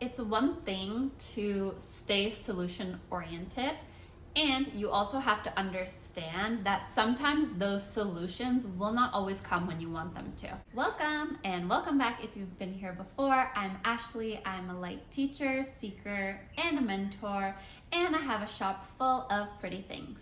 It's one thing to stay solution oriented, and you also have to understand that sometimes those solutions will not always come when you want them to. Welcome and welcome back if you've been here before. I'm Ashley. I'm a light teacher, seeker, and a mentor, and I have a shop full of pretty things.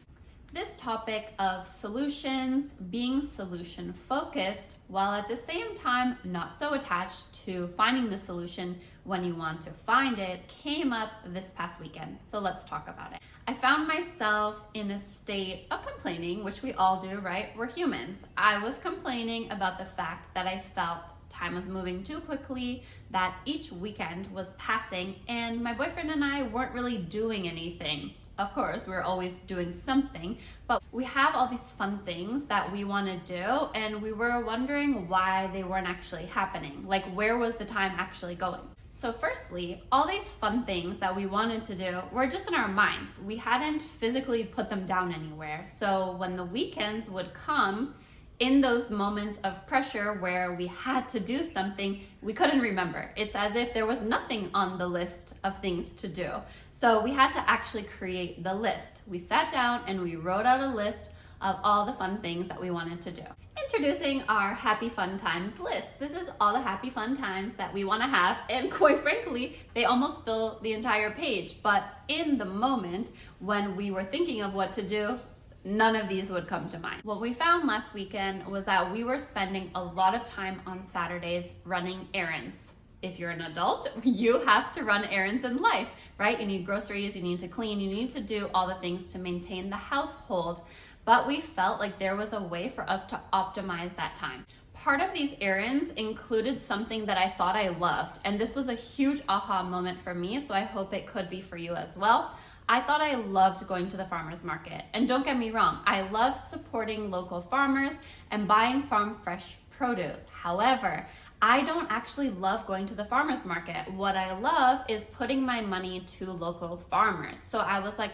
This topic of solutions, being solution focused, while at the same time not so attached to finding the solution when you want to find it, came up this past weekend. So let's talk about it. I found myself in a state of complaining, which we all do, right? We're humans. I was complaining about the fact that I felt time was moving too quickly, that each weekend was passing, and my boyfriend and I weren't really doing anything. Of course, we're always doing something, but we have all these fun things that we want to do, and we were wondering why they weren't actually happening. Like, where was the time actually going? So firstly, all these fun things that we wanted to do were just in our minds. We hadn't physically put them down anywhere. So when the weekends would come, in those moments of pressure where we had to do something, we couldn't remember. It's as if there was nothing on the list of things to do. So we had to actually create the list. We sat down and we wrote out a list of all the fun things that we wanted to do. Introducing our Happy Fun Times list. This is all the happy fun times that we want to have, and quite frankly, they almost fill the entire page. But in the moment when we were thinking of what to do, none of these would come to mind. What we found last weekend was that we were spending a lot of time on Saturdays running errands. If you're an adult, you have to run errands in life, right? You need groceries, you need to clean, you need to do all the things to maintain the household. But we felt like there was a way for us to optimize that time. Part of these errands included something that I thought I loved, and this was a huge aha moment for me, so I hope it could be for you as well. I thought I loved going to the farmer's market. And don't get me wrong, I love supporting local farmers and buying farm fresh produce. However, I don't actually love going to the farmer's market. What I love is putting my money to local farmers. So I was like,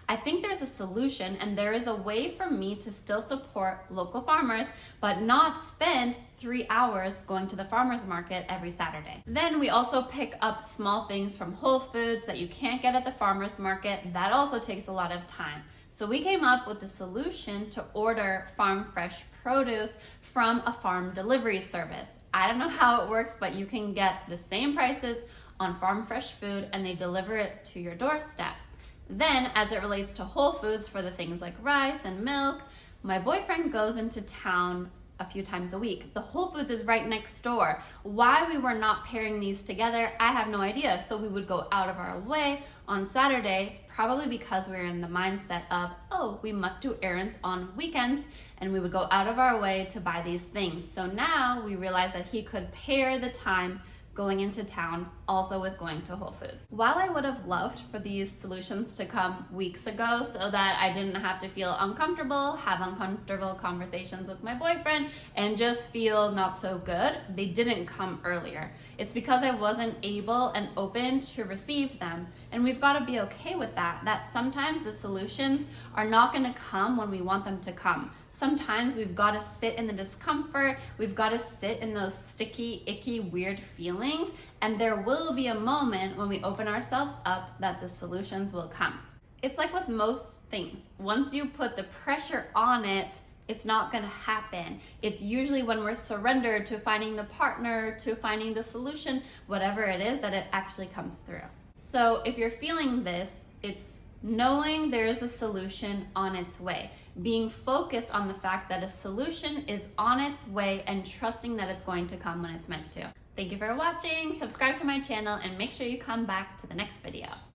I think there's a solution, and there is a way for me to still support local farmers, but not spend 3 hours going to the farmer's market every Saturday. Then we also pick up small things from Whole Foods that you can't get at the farmer's market. That also takes a lot of time. So we came up with a solution to order farm fresh produce from a farm delivery service. I don't know how it works, but you can get the same prices on farm fresh food and they deliver it to your doorstep. Then, as it relates to Whole Foods for the things like rice and milk, my boyfriend goes into town a few times a week. The Whole Foods is right next door. Why we were not pairing these together, I have no idea. So we would go out of our way on Saturday, probably because we were in the mindset of, oh, we must do errands on weekends, and we would go out of our way to buy these things. So now we realize that he could pair the time going into town also with going to Whole Foods. While I would have loved for these solutions to come weeks ago so that I didn't have to feel uncomfortable, have uncomfortable conversations with my boyfriend, and just feel not so good, they didn't come earlier. It's because I wasn't able and open to receive them. And we've got to be okay with that sometimes the solutions are not going to come when we want them to come. Sometimes we've got to sit in the discomfort, we've got to sit in those sticky, icky, weird feelings, and there will be a moment when we open ourselves up that the solutions will come. It's like with most things. Once you put the pressure on it, it's not going to happen. It's usually when we're surrendered to finding the partner, to finding the solution, whatever it is, that it actually comes through. So if you're feeling this, it's knowing there is a solution on its way, being focused on the fact that a solution is on its way and trusting that it's going to come when it's meant to. Thank you for watching, subscribe to my channel, and make sure you come back to the next video.